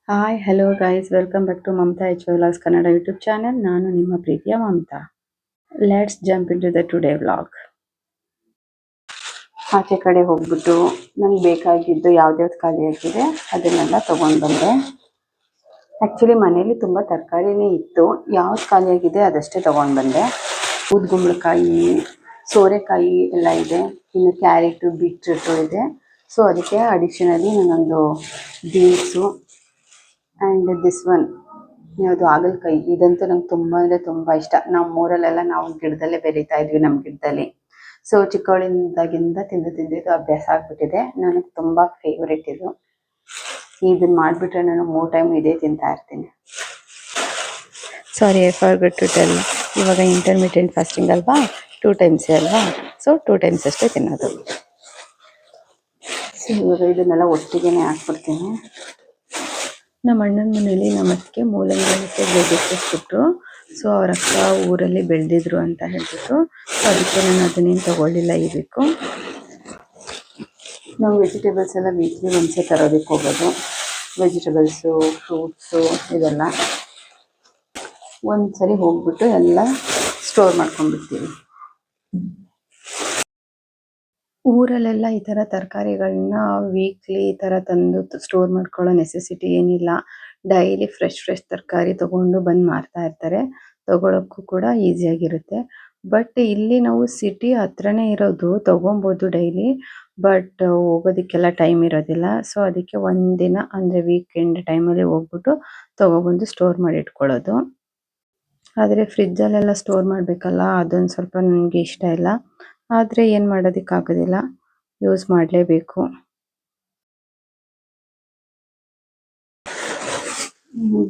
Hi hello guys welcome back to Mamata H vlogs Kannada YouTube channel. ನಾನು ನಿಮ್ಮ ಪ್ರೀತಿಯ Mamata. Let's jump into the today vlog. ಆಚೆ ಕಡೆ ಹೋಗ್ಬಿಟ್ಟು ನಂಗೆ ಬೇಕಾಗಿದ್ದು ಯಾವ್ದ್ಯಾವ್ದು ಖಾಲಿ ಆಗಿದೆ ಅದನ್ನೆಲ್ಲ ತೊಗೊಂಡು ಬಂದೆ. ಆ್ಯಕ್ಚುಲಿ ಮನೇಲಿ ತುಂಬ ತರಕಾರಿನೇ ಇತ್ತು, ಯಾವ್ದು ಖಾಲಿ ಆಗಿದೆ ಅದಷ್ಟೇ ತೊಗೊಂಡು ಬಂದೆ. ಊದ್ಗುಂಬಳಕಾಯಿ, ಸೋರೆಕಾಯಿ ಎಲ್ಲ ಇದೆ, ಇನ್ನು ಕ್ಯಾರೆಟು ಬೀಟ್ರೂಟು ಇದೆ. ಸೊ ಅದಕ್ಕೆ ಅಡಿಷನಲಿ ನಾನೊಂದು ಬೀನ್ಸು ಆ್ಯಂಡ್ ದಿಸ್ ಒನ್ ಯಾವುದು ಹಾಗಲಕಾಯಿ, ಇದಂತೂ ನಂಗೆ ತುಂಬ ಅಂದರೆ ತುಂಬ ಇಷ್ಟ. ನಮ್ಮೂರಲ್ಲೆಲ್ಲ ನಾವು ಗಿಡದಲ್ಲೇ ಬೆಳೀತಾ ಇದ್ವಿ, ನಮ್ಮ ಗಿಡದಲ್ಲಿ. ಸೊ ಚಿಕ್ಕವಳಿಂದಾಗಿಂದ ತಿಂದಿದ್ದು ಅಭ್ಯಾಸ ಆಗಿಬಿಟ್ಟಿದೆ. ನನಗೆ ತುಂಬ ಫೇವ್ರೇಟ್ ಇದು. ಇದನ್ನು ಮಾಡಿಬಿಟ್ರೆ ನಾನು 3 ಟೈಮ್ ಇದೇ ತಿಂತಾ ಇರ್ತೀನಿ. ಸಾರಿ, ಐ ಫಾರ್ಗಾಟ್ ಟು ಟೆಲ್, ಇವಾಗ ಇಂಟರ್ಮಿಟೆಂಟ್ ಫಾಸ್ಟಿಂಗ್ ಅಲ್ವಾ, 2 ಟೈಮ್ಸೇ ಅಲ್ವಾ, ಸೊ 2 ಟೈಮ್ಸ್ ಅಷ್ಟೇ ತಿನ್ನೋದು. ಸೊ ಇವಾಗ ಇದನ್ನೆಲ್ಲ ಒಟ್ಟಿಗೆ ಹಾಕ್ಬಿಡ್ತೀನಿ. ನಮ್ಮ ಅಣ್ಣನ ಮನೇಲಿ ನಮ್ಮ ಅತ್ತಿಗೆ ಮೂಲಂಗಿ ಮತ್ತು ಗೆಡ್ಡೆ ಕೊಟ್ಟರು. ಸೊ ಅವ್ರ ಅಕ್ಕ ಊರಲ್ಲಿ ಬೆಳೆದಿದ್ರು ಅಂತ ಹೇಳ್ಬಿಟ್ಟು, ಸೊ ಅದಕ್ಕೆ ನಾನು ಅದನ್ನೇನು ತೊಗೊಳ್ಳಿಲ್ಲ ಈ ವೀಕು. ನಾವು ವೆಜಿಟೇಬಲ್ಸ್ ಎಲ್ಲ ವೀಕ್ಲಿ ಒಂದ್ಸೆ ತರೋದಕ್ಕೆ ಹೋಗೋದು. ವೆಜಿಟೇಬಲ್ಸು, ಫ್ರೂಟ್ಸು ಇದೆಲ್ಲ ಒಂದ್ಸರಿ ಹೋಗ್ಬಿಟ್ಟು ಎಲ್ಲ ಸ್ಟೋರ್ ಮಾಡ್ಕೊಂಡ್ಬಿಡ್ತೀವಿ. ಊರಲ್ಲೆಲ್ಲ ಈ ಥರ ತರಕಾರಿಗಳನ್ನ ವೀಕ್ಲಿ ಈ ಥರ ತಂದು ಸ್ಟೋರ್ ಮಾಡ್ಕೊಳ್ಳೋ ನೆಸೆಸಿಟಿ ಏನಿಲ್ಲ. ಡೈಲಿ ಫ್ರೆಶ್ ತರಕಾರಿ ತೊಗೊಂಡು ಬಂದು ಮಾರ್ತಾ ಇರ್ತಾರೆ, ತೊಗೊಳಕ್ಕೂ ಕೂಡ ಈಸಿಯಾಗಿರುತ್ತೆ. ಬಟ್ ಇಲ್ಲಿ ನಾವು ಸಿಟಿ ಹತ್ರನೇ ಇರೋದು, ತೊಗೊಬೋದು ಡೈಲಿ, ಬಟ್ ಹೋಗೋದಕ್ಕೆಲ್ಲ ಟೈಮ್ ಇರೋದಿಲ್ಲ. ಸೊ ಅದಕ್ಕೆ ಒಂದಿನ ಅಂದರೆ ವೀಕೆಂಡ್ ಟೈಮಲ್ಲಿ ಹೋಗ್ಬಿಟ್ಟು ತೊಗೊಬಂದು ಸ್ಟೋರ್ ಮಾಡಿ ಇಟ್ಕೊಳ್ಳೋದು. ಆದರೆ ಫ್ರಿಜ್ಜಲ್ಲೆಲ್ಲ ಸ್ಟೋರ್ ಮಾಡಬೇಕಲ್ಲ, ಅದೊಂದು ಸ್ವಲ್ಪ ನನಗೆ ಇಷ್ಟ ಇಲ್ಲ. ಆದರೆ ಏನು ಮಾಡೋದಕ್ಕಾಗೋದಿಲ್ಲ, ಯೂಸ್ ಮಾಡಲೇಬೇಕು.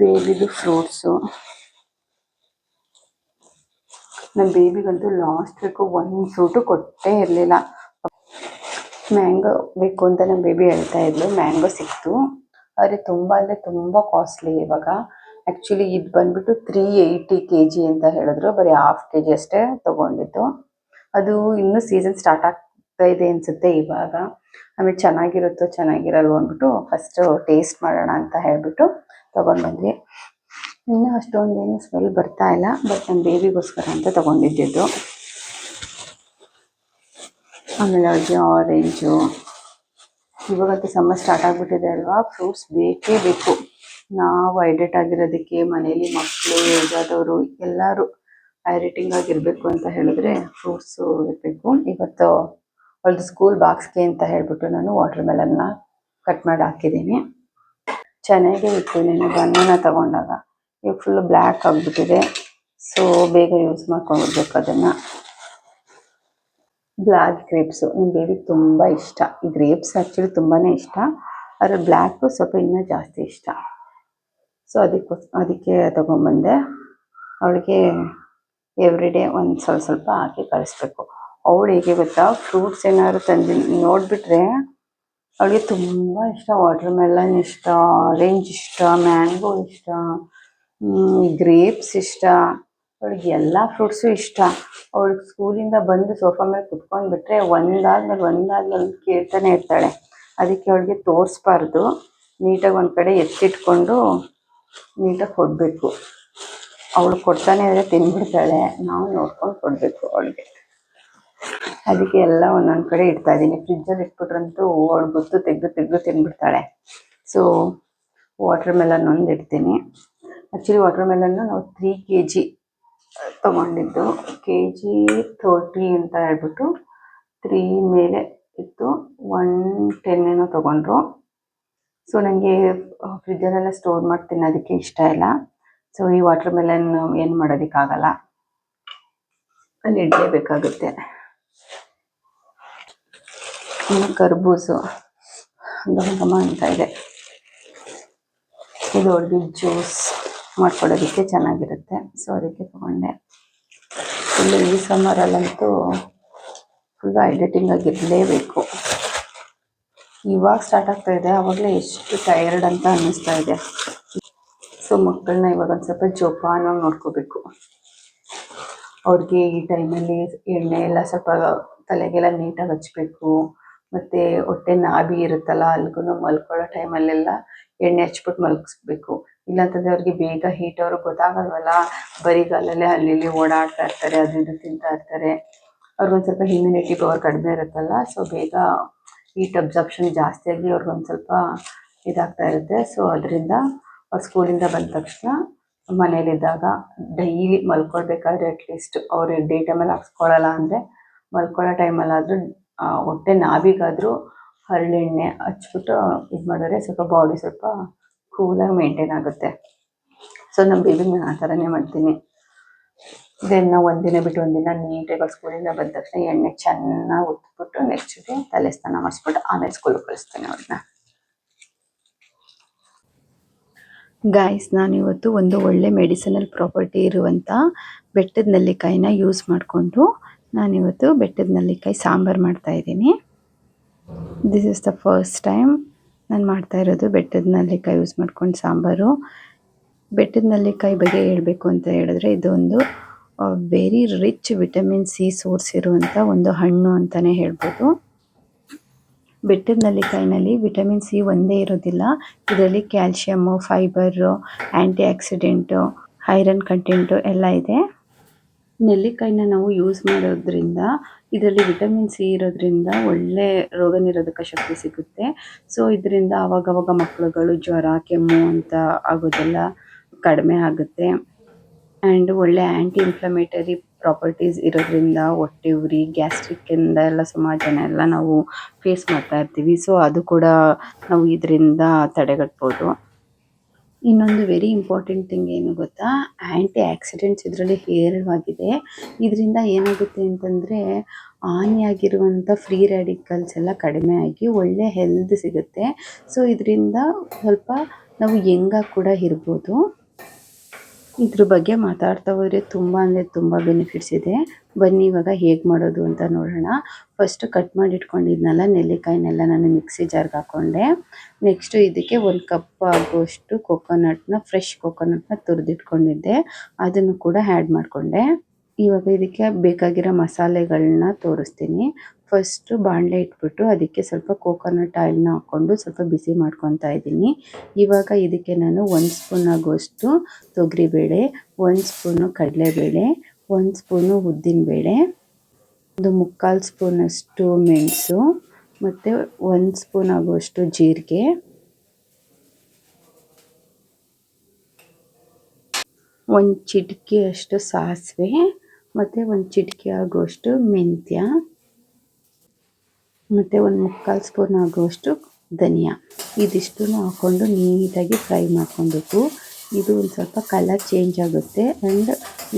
ಬೇಬಿದು ಫ್ರೂಟ್ಸು, ನಮ್ಮ ಬೇಬಿಗಂತೂ ಲಾಸ್ಟ್ ವೀಕು ಒಂದು ಫ್ರೂಟು ಕೊಟ್ಟೇ ಇರಲಿಲ್ಲ. ಮ್ಯಾಂಗೋ ಬೇಕು ಅಂತ ನಮ್ಮ ಬೇಬಿ ಹೇಳ್ತಾ ಇದ್ಲು. ಮ್ಯಾಂಗೋ ಸಿಕ್ತು, ಆದರೆ ತುಂಬ ಅಂದರೆ ತುಂಬ ಕಾಸ್ಟ್ಲಿ ಇವಾಗ. ಆ್ಯಕ್ಚುಲಿ ಇದು ಬಂದುಬಿಟ್ಟು 380 kg ಅಂತ ಹೇಳಿದ್ರು, ಬರೀ ½ kg ಅಷ್ಟೇ ತೊಗೊಂಡಿದ್ದು. ಅದು ಇನ್ನೂ ಸೀಸನ್ ಸ್ಟಾರ್ಟ್ ಆಗ್ತಾ ಇದೆ ಅನಿಸುತ್ತೆ ಇವಾಗ. ಆಮೇಲೆ ಚೆನ್ನಾಗಿರುತ್ತೋ ಚೆನ್ನಾಗಿರಲ್ವೋ ಅಂದ್ಬಿಟ್ಟು ಫಸ್ಟು ಟೇಸ್ಟ್ ಮಾಡೋಣ ಅಂತ ಹೇಳಿಬಿಟ್ಟು ತೊಗೊಂಡು ಬಂದ್ವಿ. ಇನ್ನೂ ಅಷ್ಟೊಂದೇನು ಸ್ಮೆಲ್ ಬರ್ತಾ ಇಲ್ಲ, ಬಟ್ ನಮ್ಮ ಬೇಬಿಗೋಸ್ಕರ ಅಂತ ತೊಗೊಂಡಿದ್ದು. ಆಮೇಲೆ ಅವ್ರಿಗೆ ಆರೆಂಜು, ಇವಾಗಂತೂ ಸಮ್ಮರ್ ಸ್ಟಾರ್ಟ್ ಆಗಿಬಿಟ್ಟಿದೆ ಅಲ್ವಾ, ಫ್ರೂಟ್ಸ್ ಬೇಕೇ ಬೇಕು. ನಾವು ಹೈಡ್ರೇಟ್ ಆಗಿರೋದಕ್ಕೆ ಮನೇಲಿ ಮಕ್ಕಳು, ಏಜಾದವರು ಎಲ್ಲರೂ ಹೈಡ್ರೇಟಿಂಗ್ ಆಗಿರಬೇಕು ಅಂತ ಹೇಳಿದ್ರೆ ಫ್ರೂಟ್ಸು ಇರಬೇಕು. ಇವತ್ತು ಅವಳದು ಸ್ಕೂಲ್ ಬಾಕ್ಸ್ಗೆ ಅಂತ ಹೇಳಿಬಿಟ್ಟು ನಾನು ವಾಟರ್ ಮೆಲನ್ನ ಕಟ್ ಮಾಡಿ ಹಾಕಿದ್ದೀನಿ. ಚೆನ್ನಾಗೇ ಇತ್ತು ನೆನೆ ಬನಾನ ತಗೊಂಡಾಗ, ಈಗ ಫುಲ್ ಬ್ಲ್ಯಾಕ್ ಆಗಿಬಿಟ್ಟಿದೆ. ಸೊ ಬೇಗ ಯೂಸ್ ಮಾಡ್ಕೊಂಡ್ಬಿಡ್ಬೇಕು ಅದನ್ನು. ಬ್ಲ್ಯಾಕ್ ಗ್ರೇಪ್ಸು ನಮ್ಮ ಬೇಬಿಗೆ ತುಂಬ ಇಷ್ಟ. ಈ ಗ್ರೇಪ್ಸ್ ಆ್ಯಕ್ಚುಲಿ ತುಂಬಾ ಇಷ್ಟ, ಆದರೆ ಬ್ಲ್ಯಾಕು ಸ್ವಲ್ಪ ಇನ್ನೂ ಜಾಸ್ತಿ ಇಷ್ಟ. ಸೊ ಅದಕ್ಕೆ ತೊಗೊಂಬಂದೆ. ಅವಳಿಗೆ ಎವ್ರಿಡೇ ಒಂದು ಸ್ವಲ್ಪ ಹಾಕಿ ಕಳಿಸ್ಬೇಕು. ಅವಳು ಹೇಗೆ ಗೊತ್ತಾ, ಫ್ರೂಟ್ಸ್ ಏನಾದ್ರು ತಂದು ನೋಡಿಬಿಟ್ರೆ ಅವಳಿಗೆ ತುಂಬ ಇಷ್ಟ. ವಾಟರ್ ಮೆಲನ್ ಇಷ್ಟ, ಆರೆಂಜ್ ಇಷ್ಟ, ಮ್ಯಾಂಗೋ ಇಷ್ಟ, ಗ್ರೇಪ್ಸ್ ಇಷ್ಟ, ಅವಳಿಗೆ ಎಲ್ಲ ಫ್ರೂಟ್ಸು ಇಷ್ಟ. ಅವಳಿಗೆ ಸ್ಕೂಲಿಂದ ಬಂದು ಸೋಫಾ ಮೇಲೆ ಕುತ್ಕೊಂಡ್ಬಿಟ್ರೆ ಒಂದಾದ್ಮೇಲೆ ಕೇಳ್ತಾನೆ ಇರ್ತಾಳೆ. ಅದಕ್ಕೆ ಅವಳಿಗೆ ತೋರಿಸ್ಬಾರ್ದು, ನೀಟಾಗಿ ಒಂದು ಕಡೆ ಎತ್ತಿಟ್ಕೊಂಡು ನೀಟಾಗಿ ಕೊಡಬೇಕು. ಅವಳು ಕೊಡ್ತಾನೆ ಇದ್ದರೆ ತಿಂದ್ಬಿಡ್ತಾಳೆ, ನಾವು ನೋಡ್ಕೊಂಡು ಕೊಡಬೇಕು ಅವಳಿಗೆ. ಅದಕ್ಕೆ ಎಲ್ಲ ಒಂದೊಂದು ಕಡೆ ಇಡ್ತಾ ಇದ್ದೀನಿ. ಫ್ರಿಜ್ಜಲ್ಲಿ ಇಟ್ಬಿಟ್ರಂತೂ ಅವಳು ಗೊತ್ತು ತೆಗೆದು ತಿಂದ್ಬಿಡ್ತಾಳೆ. ಸೊ ವಾಟರ್ ಮೆಲನ್ ಒಂದು ಇಡ್ತೀನಿ. ಆ್ಯಕ್ಚುಲಿ ವಾಟರ್ ಮೆಲನ್ನು ನಾವು 3 kg ತೊಗೊಂಡಿದ್ದು. kg 30 ಅಂತ ಹೇಳ್ಬಿಟ್ಟು 3 ಮೇಲೆ ಇತ್ತು, 110 ಏನೋ ತೊಗೊಂಡ್ರು. ಸೊ ನನಗೆ ಫ್ರಿಜ್ಜಲ್ಲೆಲ್ಲ ಸ್ಟೋರ್ ಮಾಡಿ ತಿನ್ನೋದಕ್ಕೆ ಇಷ್ಟ ಇಲ್ಲ. ಸೊ ಈ ವಾಟರ್ ಮೆಲನ್ ಏನು ಮಾಡೋದಕ್ಕಾಗಲ್ಲ, ಅಲ್ಲಿ ಇಡಲೇಬೇಕಾಗುತ್ತೆ. ಇನ್ನು ಕರ್ಬೂಸು ಘಮ ಅಂತ ಇದೆ, ಇದು ಅವಳಿಗೆ ಜ್ಯೂಸ್ ಮಾಡ್ಕೊಳ್ಳೋದಕ್ಕೆ ಚೆನ್ನಾಗಿರುತ್ತೆ. ಸೊ ಅದಕ್ಕೆ ತೊಗೊಂಡೆ. ಫುಲ್ಲು ಈ ಸಮ್ಮರಲ್ಲಂತೂ ಫುಲ್ಲು ಹೈಡ್ರೇಟಿಂಗ್ ಆಗಿರಲೇಬೇಕು. ಇವಾಗ ಸ್ಟಾರ್ಟ್ ಆಗ್ತಾ ಇದೆ, ಆವಾಗಲೇ ಎಷ್ಟು ಟಯರ್ಡ್ ಅಂತ ಅನ್ನಿಸ್ತಾ ಇದೆ. ಸೊ ಮಕ್ಕಳನ್ನ ಇವಾಗ ಒಂದು ಸ್ವಲ್ಪ ಜೋಪಾನವಾಗಿ ನೋಡ್ಕೋಬೇಕು. ಅವ್ರಿಗೆ ಈ ಟೈಮಲ್ಲಿ ಎಣ್ಣೆ ಎಲ್ಲ ಸ್ವಲ್ಪ ತಲೆಗೆಲ್ಲ ನೀಟಾಗಿ ಹಚ್ಚಬೇಕು. ಮತ್ತು ಹೊಟ್ಟೆ ನಾಭಿ ಇರುತ್ತಲ್ಲ, ಅಲ್ಲಿಗೂ ಮಲ್ಕೊಳ್ಳೋ ಟೈಮಲ್ಲೆಲ್ಲ ಎಣ್ಣೆ ಹಚ್ಬಿಟ್ಟು ಮಲಗಿಸ್ಬೇಕು. ಇಲ್ಲಾಂತಂದ್ರೆ ಅವ್ರಿಗೆ ಬೇಗ ಹೀಟ್ ಅವ್ರಿಗೆ ಗೊತ್ತಾಗಲ್ವಲ್ಲ, ಬರಿಗಾಲಲ್ಲೇ ಅಲ್ಲಿ ಇಲ್ಲಿ ಓಡಾಡ್ತಾ ಇರ್ತಾರೆ, ಅದು ಇದು ತಿಂತಾ ಇರ್ತಾರೆ. ಅವ್ರಿಗೊಂದು ಸ್ವಲ್ಪ ಇಮ್ಯುನಿಟಿ ಪವರ್ ಕಡಿಮೆ ಇರುತ್ತಲ್ಲ, ಸೊ ಬೇಗ ಹೀಟ್ ಅಬ್ಸಾರ್ಪ್ಷನ್ ಜಾಸ್ತಿಯಾಗಿ ಅವ್ರಿಗೊಂದು ಸ್ವಲ್ಪ ಇದಾಗ್ತಾ ಇರುತ್ತೆ. ಸೊ ಅದರಿಂದ ಅವ್ರು ಸ್ಕೂಲಿಂದ ಬಂದ ತಕ್ಷಣ ಮನೇಲಿದ್ದಾಗ ಡೈಲಿ ಮಲ್ಕೊಳ್ಬೇಕಾದ್ರೆ ಅಟ್ಲೀಸ್ಟ್ ಅವ್ರು ಡೇ ಟೈಮಲ್ಲಿ ಹಾಕ್ಸ್ಕೊಳ್ಳಲ್ಲ ಅಂದರೆ ಮಲ್ಕೊಳ್ಳೋ ಟೈಮಲ್ಲಾದರೂ ಹೊಟ್ಟೆ ನಾಭಿಗಾದರೂ ಹರಳೆಣ್ಣೆ ಹಚ್ಬಿಟ್ಟು ಇದು ಮಾಡಿದ್ರೆ ಸ್ವಲ್ಪ ಬಾಡಿ ಸ್ವಲ್ಪ ಕೂಲಾಗಿ ಮೇಂಟೈನ್ ಆಗುತ್ತೆ. ಸೊ ನಮ್ಮ ಬೇಬಿಗೆ ನಾನು ಆ ಥರನೇ ಮಾಡ್ತೀನಿ. ದೆನ್ ನಾವು ಒಂದಿನ ಬಿಟ್ಟು ಒಂದಿನ ನೀಟಾಗಿ ಸ್ಕೂಲಿಂದ ಬಂದ ತಕ್ಷಣ ಎಣ್ಣೆ ಚೆನ್ನಾಗಿ ಉತ್ಬಿಟ್ಟು ನೆಕ್ಸ್ಟ್ ಡೇ ತಲೆ ಸ್ನಾನ ಮಾಡಿಸ್ಬಿಟ್ಟು ಆಮೇಲೆ ಸ್ಕೂಲಿಗೆ ಕಳಿಸ್ತೇನೆ ಅವ್ರನ್ನ. ಗಾಯ್ಸ್, ನಾನಿವತ್ತು ಒಂದು ಒಳ್ಳೆ ಮೆಡಿಸಿನಲ್ ಪ್ರಾಪರ್ಟಿ ಇರುವಂಥ ಬೆಟ್ಟದ ನೆಲ್ಲಿಕಾಯಿನ ಯೂಸ್ ಮಾಡಿಕೊಂಡು ನಾನಿವತ್ತು ಬೆಟ್ಟದ ನೆಲ್ಲಿಕಾಯಿ ಸಾಂಬಾರು ಮಾಡ್ತಾಯಿದ್ದೀನಿ. This is the first time ನಾನು ಮಾಡ್ತಾ ಇರೋದು ಬೆಟ್ಟದ ನೆಲ್ಲಿಕಾಯಿ ಯೂಸ್ ಮಾಡ್ಕೊಂಡು ಸಾಂಬಾರು. ಬೆಟ್ಟದ ನೆಲ್ಲಿಕಾಯಿ ಬಗ್ಗೆ ಹೇಳಬೇಕು ಅಂತ ಹೇಳಿದ್ರೆ ಇದೊಂದು very rich vitamin C source ಇರುವಂಥ ಒಂದು ಹಣ್ಣು ಅಂತಲೇ ಹೇಳ್ಬೋದು. ಬೆಟ್ಟದ ನೆಲ್ಲಿಕಾಯಿನಲ್ಲಿ ವಿಟಮಿನ್ ಸಿ ಒಂದೇ ಇರೋದಿಲ್ಲ, ಇದರಲ್ಲಿ ಕ್ಯಾಲ್ಶಿಯಮ್ಮು, ಫೈಬರು, ಆ್ಯಂಟಿ ಆಕ್ಸಿಡೆಂಟು, ಐರನ್ ಕಂಟೆಂಟು ಎಲ್ಲ ಇದೆ. ನೆಲ್ಲಿಕಾಯಿನ ನಾವು ಯೂಸ್ ಮಾಡೋದ್ರಿಂದ ಇದರಲ್ಲಿ ವಿಟಮಿನ್ ಸಿ ಇರೋದ್ರಿಂದ ಒಳ್ಳೆ ರೋಗ ನಿರೋಧಕ ಶಕ್ತಿ ಸಿಗುತ್ತೆ. ಸೊ ಇದರಿಂದ ಆವಾಗವಾಗ ಮಕ್ಕಳುಗಳು ಜ್ವರ, ಕೆಮ್ಮು ಅಂತ ಆಗೋದೆಲ್ಲ ಕಡಿಮೆ ಆಗುತ್ತೆ. ಆ್ಯಂಡ್ ಒಳ್ಳೆ ಆ್ಯಂಟಿ ಇನ್ಫ್ಲಮೇಟರಿ ಪ್ರಾಪರ್ಟೀಸ್ ಇರೋದ್ರಿಂದ ಹೊಟ್ಟೆ ಉರಿ, ಗ್ಯಾಸ್ಟ್ರಿಕ್ಕಿಂದ ಎಲ್ಲ ಸುಮಾರು ಜನ ಎಲ್ಲ ನಾವು ಫೇಸ್ ಮಾಡ್ತಾ ಇರ್ತೀವಿ. ಸೊ ಅದು ಕೂಡ ನಾವು ಇದರಿಂದ ತಡೆಗಟ್ಬೋದು. ಇನ್ನೊಂದು ವೆರಿ ಇಂಪಾರ್ಟೆಂಟ್ ಥಿಂಗ್ ಏನು ಗೊತ್ತಾ, ಆ್ಯಂಟಿ ಆಕ್ಸಿಡೆಂಟ್ಸ್ ಇದರಲ್ಲಿ ಹೇರಳವಾಗಿದೆ. ಇದರಿಂದ ಏನಾಗುತ್ತೆ ಅಂತಂದರೆ ಹಾನಿಯಾಗಿರುವಂಥ ಫ್ರೀ ರ್ಯಾಡಿಕಲ್ಸ್ ಎಲ್ಲ ಕಡಿಮೆ ಆಗಿ ಒಳ್ಳೆ ಹೆಲ್ತ್ ಸಿಗುತ್ತೆ. ಸೊ ಇದರಿಂದ ಸ್ವಲ್ಪ ನಾವು ಯಂಗಾಗಿ ಕೂಡ ಇರ್ಬೋದು. ಇದ್ರ ಬಗ್ಗೆ ಮಾತಾಡ್ತಾ ಹೋದರೆ ತುಂಬ ಅಂದರೆ ತುಂಬ ಬೆನಿಫಿಟ್ಸ್ ಇದೆ. ಬನ್ನಿ ಇವಾಗ ಹೇಗೆ ಮಾಡೋದು ಅಂತ ನೋಡೋಣ. ಫಸ್ಟ್ ಕಟ್ ಮಾಡಿ ಇಟ್ಕೊಂಡಿದ್ನಲ್ಲ ನೆಲ್ಲಿಕಾಯಿನೆಲ್ಲ ನಾನು ಮಿಕ್ಸಿ ಜಾರ್ಗೆ ಹಾಕ್ಕೊಂಡೆ. ನೆಕ್ಸ್ಟು ಇದಕ್ಕೆ 1 ಕಪ್ ಆಗುವಷ್ಟು ಫ್ರೆಶ್ ಕೊಕೊನಟ್ನ ತುರಿದಿಟ್ಕೊಂಡಿದ್ದೆ, ಅದನ್ನು ಕೂಡ ಆ್ಯಡ್ ಮಾಡಿಕೊಂಡೆ. ಇವಾಗ ಇದಕ್ಕೆ ಬೇಕಾಗಿರೋ ಮಸಾಲೆಗಳನ್ನ ತೋರಿಸ್ತೀನಿ. ಫಸ್ಟು ಬಾಣಲೆ ಇಟ್ಬಿಟ್ಟು ಅದಕ್ಕೆ ಸ್ವಲ್ಪ ಕೋಕೋನಟ್ ಆಯಿಲ್ನ ಹಾಕ್ಕೊಂಡು ಸ್ವಲ್ಪ ಬಿಸಿ ಮಾಡ್ಕೊತಾ ಇದ್ದೀನಿ. ಇವಾಗ ಇದಕ್ಕೆ ನಾನು 1 ಸ್ಪೂನ್ ಆಗುವಷ್ಟು ತೊಗರಿಬೇಳೆ, 1 ಸ್ಪೂನು ಕಡಲೆಬೇಳೆ, 1 ಸ್ಪೂನು ಉದ್ದಿನಬೇಳೆ, 1/4 ಸ್ಪೂನಷ್ಟು ಮೆಣಸು ಮತ್ತು 1 ಸ್ಪೂನ್ ಆಗುವಷ್ಟು ಜೀರಿಗೆ, 1 ಚಿಟಿಕೆಯಷ್ಟು ಸಾಸಿವೆ ಮತ್ತು 1 ಚಿಟಿಕೆ ಆಗುವಷ್ಟು ಮೆಂತ್ಯ ಮತ್ತು 1/4 ಸ್ಪೂನ್ ಆಗುವಷ್ಟು ಧನಿಯಾ. ಇದಿಷ್ಟನ್ನು ಹಾಕ್ಕೊಂಡು ನೀಟಾಗಿ ಫ್ರೈ ಮಾಡ್ಕೊಬೇಕು. ಇದು ಒಂದು ಸ್ವಲ್ಪ ಕಲರ್ ಚೇಂಜ್ ಆಗುತ್ತೆ ಆ್ಯಂಡ್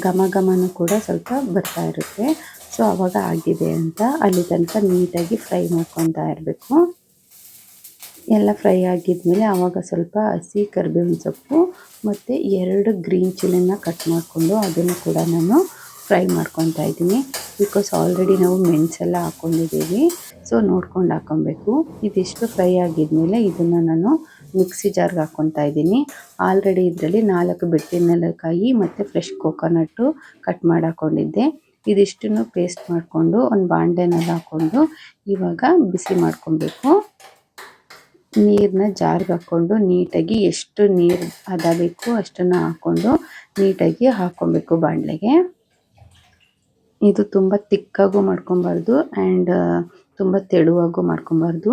ಘಮನೂ ಕೂಡ ಸ್ವಲ್ಪ ಬರ್ತಾ ಇರುತ್ತೆ. ಸೊ ಆವಾಗ ಆಗಿದೆ ಅಂತ ಅಲ್ಲಿ ತನಕ ನೀಟಾಗಿ ಫ್ರೈ ಮಾಡ್ಕೊತಾ ಇರಬೇಕು. ಎಲ್ಲ ಫ್ರೈ ಆಗಿದ್ಮೇಲೆ ಆವಾಗ ಸ್ವಲ್ಪ ಹಸಿ ಕರಿಬೇವಿನ ಸೊಪ್ಪು ಮತ್ತು 2 ಗ್ರೀನ್ ಚಿಲ್ಲಿನ ಕಟ್ ಮಾಡಿಕೊಂಡು ಅದನ್ನು ಕೂಡ ನಾನು ಫ್ರೈ ಮಾಡ್ಕೊತಾ ಇದ್ದೀನಿ. ಬಿಕಾಸ್ ಆಲ್ರೆಡಿ ನಾವು ಮೆಣಸೆಲ್ಲ ಹಾಕ್ಕೊಂಡಿದ್ದೀವಿ, ಸೊ ನೋಡ್ಕೊಂಡು ಹಾಕ್ಕೊಬೇಕು. ಇದಿಷ್ಟು ಫ್ರೈ ಆಗಿದ್ಮೇಲೆ ಇದನ್ನು ನಾನು ಮಿಕ್ಸಿ ಜಾರ್ಗೆ ಹಾಕ್ಕೊತಾ ಇದ್ದೀನಿ. ಆಲ್ರೆಡಿ ಇದರಲ್ಲಿ 4 ಬೆಟ್ಟದ ನೆಲ್ಲಿಕಾಯಿ ಮತ್ತು ಫ್ರೆಶ್ ಕೋಕೋನಟ್ಟು ಕಟ್ ಮಾಡಿ ಹಾಕ್ಕೊಂಡಿದ್ದೆ. ಇದಿಷ್ಟನ್ನು ಪೇಸ್ಟ್ ಮಾಡಿಕೊಂಡು ಒಂದು ಬಾಣಲೆನಲ್ಲಿ ಹಾಕ್ಕೊಂಡು ಇವಾಗ ಬಿಸಿ ಮಾಡ್ಕೊಬೇಕು. ನೀರನ್ನ ಜಾರ್ಗೆ ಹಾಕ್ಕೊಂಡು ನೀಟಾಗಿ ಎಷ್ಟು ನೀರು ಹದ ಬೇಕು ಅಷ್ಟನ್ನು ಹಾಕ್ಕೊಂಡು ನೀಟಾಗಿ ಹಾಕ್ಕೊಬೇಕು ಬಾಣಲೆಗೆ. ಇದು ತುಂಬ ತಿಕ್ಕಾಗೂ ಮಾಡ್ಕೊಬಾರ್ದು ಆ್ಯಂಡ್ ತುಂಬ ತೆಳುವಾಗೂ ಮಾಡ್ಕೊಬಾರ್ದು.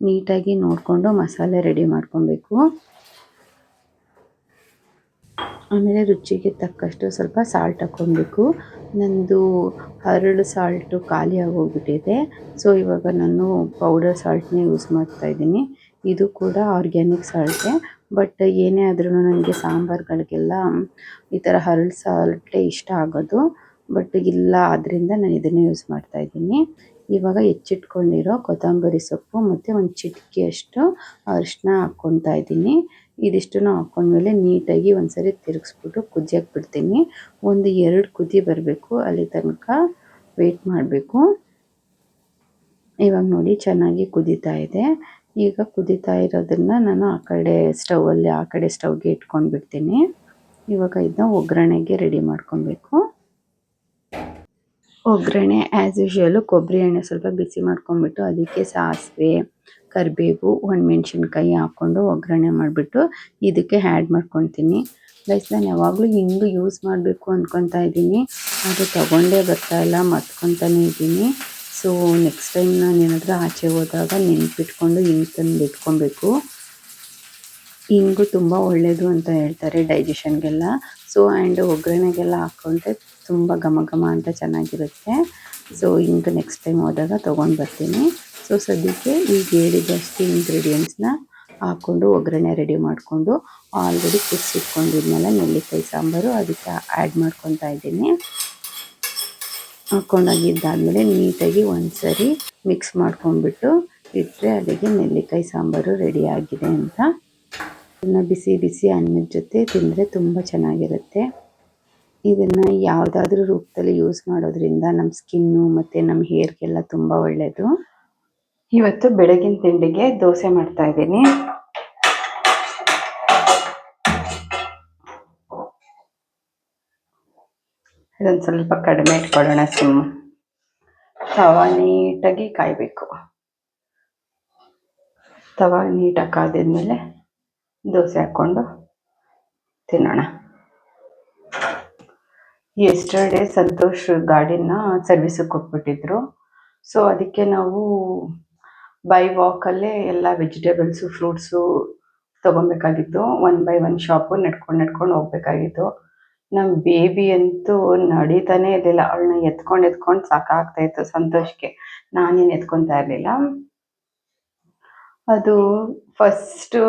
ನೀಟಾಗಿ ನೋಡಿಕೊಂಡು ಮಸಾಲೆ ರೆಡಿ ಮಾಡ್ಕೊಬೇಕು. ಆಮೇಲೆ ರುಚಿಗೆ ತಕ್ಕಷ್ಟು ಸ್ವಲ್ಪ ಸಾಲ್ಟ್ ಹಾಕ್ಕೊಬೇಕು. ನಂದು ಹರಳು ಸಾಲ್ಟು ಖಾಲಿ ಆಗೋಗ್ಬಿಟ್ಟಿದೆ, ಸೊ ಇವಾಗ ನಾನು ಪೌಡರ್ ಸಾಲ್ಟ್ನೇ ಯೂಸ್ ಮಾಡ್ತಾಯಿದ್ದೀನಿ. ಇದು ಕೂಡ ಆರ್ಗ್ಯಾನಿಕ್ ಸಾಲ್ಟೇ, ಬಟ್ ಏನೇ ಆದ್ರೂ ನನಗೆ ಸಾಂಬಾರುಗಳಿಗೆಲ್ಲ ಈ ಥರ ಹರಳು ಸಾಲ್ಟೇ ಇಷ್ಟ ಆಗೋದು. ಬಟ್ ಇಲ್ಲ, ಆದ್ದರಿಂದ ನಾನು ಇದನ್ನೇ ಯೂಸ್ ಮಾಡ್ತಾಯಿದ್ದೀನಿ. ಇವಾಗ ಹೆಚ್ಚಿಟ್ಕೊಂಡಿರೋ ಕೊತ್ತಂಬರಿ ಸೊಪ್ಪು ಮತ್ತು 1 ಚಿಟಿಕೆಯಷ್ಟು ಅರಿಶಿನ ಹಾಕ್ಕೊತಾ ಇದ್ದೀನಿ. ಇದಿಷ್ಟನ್ನು ಹಾಕ್ಕೊಂಡ್ಮೇಲೆ ನೀಟಾಗಿ ಒಂದು ಸರಿ ತಿರುಗಿಸ್ಬಿಟ್ಟು ಕುದಿಯಕ್ಕೆ ಬಿಡ್ತೀನಿ. 1-2 ಕುದಿ ಬರಬೇಕು, ಅಲ್ಲಿ ತನಕ ವೆಯ್ಟ್ ಮಾಡಬೇಕು. ಇವಾಗ ನೋಡಿ ಚೆನ್ನಾಗಿ ಕುದೀತಾ ಇದೆ. ಈಗ ಕುದೀತಾ ಇರೋದನ್ನು ನಾನು ಆ ಕಡೆ ಸ್ಟವ್ಗೆ ಇಟ್ಕೊಂಡು ಬಿಡ್ತೀನಿ. ಇವಾಗ ಇದನ್ನ ಒಗ್ಗರಣೆಗೆ ರೆಡಿ ಮಾಡ್ಕೊಬೇಕು. ಒಗ್ಗರಣೆ ಆ್ಯಸ್ ಯೂಶ್ವಲು ಕೊಬ್ಬರಿ ಎಣ್ಣೆ ಸ್ವಲ್ಪ ಬಿಸಿ ಮಾಡ್ಕೊಂಬಿಟ್ಟು ಅದಕ್ಕೆ ಸಾಸಿವೆ, ಕರಿಬೇವು ಮೆಣಸಿನ್ಕಾಯಿ ಹಾಕ್ಕೊಂಡು ಒಗ್ಗರಣೆ ಮಾಡಿಬಿಟ್ಟು ಇದಕ್ಕೆ ಆ್ಯಡ್ ಮಾಡ್ಕೊತೀನಿ. ಗೈಸ್ ನಾನು ಯಾವಾಗಲೂ ಹಿಂಗು ಯೂಸ್ ಮಾಡಬೇಕು ಅಂದ್ಕೊತಾ ಇದ್ದೀನಿ, ಅದು ತಗೊಂಡೇ ಬರ್ತಾಯಿಲ್ಲ, ಮರ್ತ್ಕೊತಾನೇ ಇದ್ದೀನಿ. ಸೊ ನೆಕ್ಸ್ಟ್ ಟೈಮ್ ನಾನು ಏನಾದರೂ ಆಚೆ ಹೋದಾಗ ನೆನ್ಪಿಟ್ಕೊಂಡು ಹಿಂಗೆ ತಂದು ಇಟ್ಕೊಬೇಕು. ಹಿಂಗು ತುಂಬ ಒಳ್ಳೆಯದು ಅಂತ ಹೇಳ್ತಾರೆ ಡೈಜೆಷನ್ಗೆಲ್ಲ. ಸೊ ಆ್ಯಂಡ್ ಒಗ್ಗರಣೆಗೆಲ್ಲ ಹಾಕ್ಕೊಂಡ್ರೆ ತುಂಬ ಘಮ ಘಮ ಅಂತ ಚೆನ್ನಾಗಿರುತ್ತೆ. ಸೊ ಹಿಂಗೆ ನೆಕ್ಸ್ಟ್ ಟೈಮ್ ಹೋದಾಗ ತೊಗೊಂಡು ಬರ್ತೀನಿ. ಸೊ ಸದ್ಯಕ್ಕೆ ಈಗ ಹೇಳಿದಷ್ಟು ಇಂಗ್ರೀಡಿಯೆಂಟ್ಸ್ನ ಹಾಕ್ಕೊಂಡು ಒಗ್ಗರಣೆ ರೆಡಿ ಮಾಡಿಕೊಂಡು ಆಲ್ರೆಡಿ ಕುದಿಸಿಟ್ಕೊಂಡಿದ್ಮೇಲೆ ನೆಲ್ಲಿಕಾಯಿ ಸಾಂಬಾರು ಅದಕ್ಕೆ ಆ್ಯಡ್ ಮಾಡ್ಕೊತಾ ಇದ್ದೀನಿ. ಹಾಕ್ಕೊಂಡಾಗಿದ್ದಾದಮೇಲೆ ನೀಟಾಗಿ ಒಂದು ಸರಿ ಮಿಕ್ಸ್ ಮಾಡ್ಕೊಂಡ್ಬಿಟ್ಟು ಇಟ್ಟರೆ ಅಲ್ಲಿಗೆ ನೆಲ್ಲಿಕಾಯಿ ಸಾಂಬಾರು ರೆಡಿ ಆಗಿದೆ ಅಂತ. ಇದನ್ನು ಬಿಸಿ ಬಿಸಿ ಅನ್ನದ ಜೊತೆ ತಿಂದರೆ ತುಂಬ ಚೆನ್ನಾಗಿರುತ್ತೆ. ಇದನ್ನು ಯಾವುದಾದ್ರೂ ರೂಪದಲ್ಲಿ ಯೂಸ್ ಮಾಡೋದ್ರಿಂದ ನಮ್ಮ ಸ್ಕಿನ್ನು ಮತ್ತು ನಮ್ಮ ಹೇರ್ಗೆಲ್ಲ ತುಂಬ ಒಳ್ಳೆಯದು. ಇವತ್ತು ಬೆಳಗಿನ ತಿಂಡಿಗೆ ದೋಸೆ ಮಾಡ್ತಾ ಇದ್ದೀನಿ. ಇದೊಂದು ಸ್ವಲ್ಪ ಕಡಿಮೆ ಇಟ್ಕೊಳ್ಳೋಣ. ತವಾ ನೀಟಾಗಿ ಕಾಯಬೇಕು. ತವಾ ನೀಟಾಗಿ ಕಾದಿದ್ಮೇಲೆ ದೋಸೆ ಹಾಕ್ಕೊಂಡು ತಿನ್ನೋಣ. ಎಸ್ಟರ್ಡೇ ಸಂತೋಷ್ ಗಾಡಿನ ಸರ್ವಿಸಿಗೆ ಕೊಟ್ಬಿಟ್ಟಿದ್ರು. ಸೊ ಅದಕ್ಕೆ ನಾವು ಬೈ ವಾಕಲ್ಲೇ ಎಲ್ಲ ವೆಜಿಟೇಬಲ್ಸು ಫ್ರೂಟ್ಸು ತೊಗೊಬೇಕಾಗಿತ್ತು. 1 by 1 ಶಾಪು ನಡ್ಕೊಂಡು ಹೋಗ್ಬೇಕಾಗಿತ್ತು. ನಮ್ಮ ಬೇಬಿ ಅಂತೂ ನಡೀತಾನೆ ಇರಲಿಲ್ಲ. ಅವಳನ್ನ ಎತ್ಕೊಂಡು ಸಾಕಾಗ್ತಾಯಿತ್ತು ಸಂತೋಷ್ಗೆ. ನಾನೇನು ಎತ್ಕೊತಾ ಇರಲಿಲ್ಲ. ಅದು ಫಸ್ಟು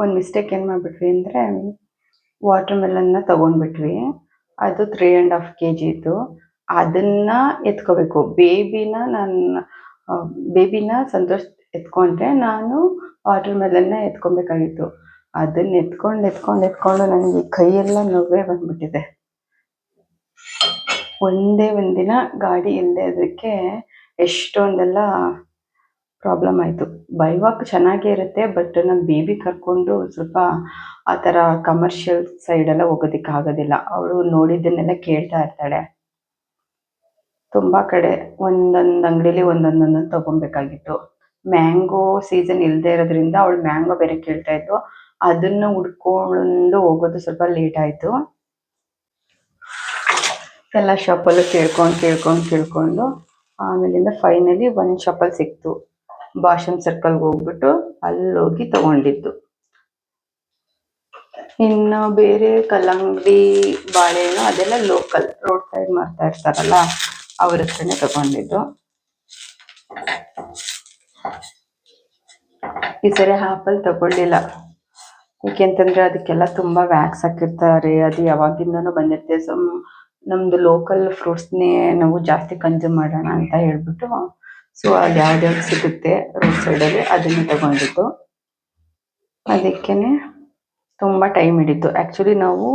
ಒಂದು ಮಿಸ್ಟೇಕ್ ಏನು ಮಾಡಿಬಿಟ್ವಿ ಅಂದರೆ ವಾಟರ್ ಮೆಲನ್ನ ತೊಗೊಂಡ್ಬಿಟ್ವಿ. ಅದು 3.5 kg ಇತ್ತು. ಅದನ್ನು ಎತ್ಕೋಬೇಕು. ಬೇಬಿನ ಸಂತೋಷ್ ಎತ್ಕೊಂಡ್ರೆ ನಾನು ವಾಟರ್ ಮೆಲನ್ನ ಎತ್ಕೊಬೇಕಾಗಿತ್ತು. ಅದನ್ನು ಎತ್ಕೊಂಡು ನನಗೆ ಕೈಯೆಲ್ಲ ನೋವೇ ಬಂದ್ಬಿಟ್ಟಿದೆ. ಒಂದೇ ಒಂದಿನ ಗಾಡಿ ಇಲ್ಲದೆ ಅದಕ್ಕೆ ಎಷ್ಟೊಂದೆಲ್ಲ ಪ್ರಾಬ್ಲಮ್ ಆಯಿತು. ಬೈ ವಾಕ್ ಚೆನ್ನಾಗೇ ಇರುತ್ತೆ, ಬಟ್ ನಮ್ಮ ಬೇಬಿ ಕರ್ಕೊಂಡು ಸ್ವಲ್ಪ ಆ ಥರ ಕಮರ್ಷಿಯಲ್ ಸೈಡೆಲ್ಲ ಹೋಗೋದಕ್ಕಾಗೋದಿಲ್ಲ. ಅವಳು ನೋಡಿದ್ದನ್ನೆಲ್ಲ ಕೇಳ್ತಾ ಇರ್ತಾಳೆ. ತುಂಬ ಕಡೆ ಒಂದೊಂದು ಅಂಗಡೀಲಿ ಒಂದೊಂದು ತೊಗೊಬೇಕಾಗಿತ್ತು. ಮ್ಯಾಂಗೋ ಸೀಸನ್ ಇಲ್ಲದೆ ಇರೋದ್ರಿಂದ ಅವಳು ಮ್ಯಾಂಗೋ ಬೇರೆ ಕೇಳ್ತಾಯಿದ್ಲು. ಅದನ್ನು ಹುಡ್ಕೊಂಡು ಹೋಗೋದು ಸ್ವಲ್ಪ ಲೇಟ್ ಆಯಿತು. ಎಲ್ಲ ಶಾಪಲ್ಲೂ ಕೇಳ್ಕೊಂಡು ಆಮೇಲಿಂದ ಫೈನಲಿ ಒಂದು ಶಾಪಲ್ಲಿ ಸಿಕ್ತು. ಭಾಷಮ್ ಸರ್ಕಲ್ಗೆ ಹೋಗ್ಬಿಟ್ಟು ಅಲ್ಲೋಗಿ ತೊಗೊಂಡಿದ್ದು. ಇನ್ನು ಬೇರೆ ಕಲ್ಲಂಗಡಿ, ಬಾಳೆಹಣ್ಣು ಅದೆಲ್ಲ ಲೋಕಲ್ ರೋಡ್ ಸೈಡ್ ಮಾಡ್ತಾ ಇರ್ತಾರಲ್ಲ ಅವ್ರ ಹತ್ರನೇ ತಗೊಂಡಿದ್ದು. ಈ ಸರಿ ಆ್ಯಪಲ್ ತಗೊಳ್ಳಿಲ್ಲ. ಏಕೆಂತಂದರೆ ಅದಕ್ಕೆಲ್ಲ ತುಂಬ ವ್ಯಾಕ್ಸ್ ಹಾಕಿರ್ತಾರೆ. ಅದು ಯಾವಾಗಿಂದನೂ ಬಂದಿರುತ್ತೆ. ಸೊ ನಮ್ಮದು ಲೋಕಲ್ ಫ್ರೂಟ್ಸ್ನೇ ನಾವು ಜಾಸ್ತಿ ಕನ್ಸ್ಯೂಮ್ ಮಾಡೋಣ ಅಂತ ಹೇಳ್ಬಿಟ್ಟು ಸೊ ಅದು ಯಾವ್ದ್ಯಾವ್ದು ಸಿಗುತ್ತೆ ರೋಡ್ ಸೈಡಲ್ಲಿ ಅದನ್ನು ತಗೊಂಡಿದ್ದು. ಅದಕ್ಕೇ ತುಂಬ ಟೈಮ್ ಹಿಡಿತು. ಆ್ಯಕ್ಚುಲಿ ನಾವು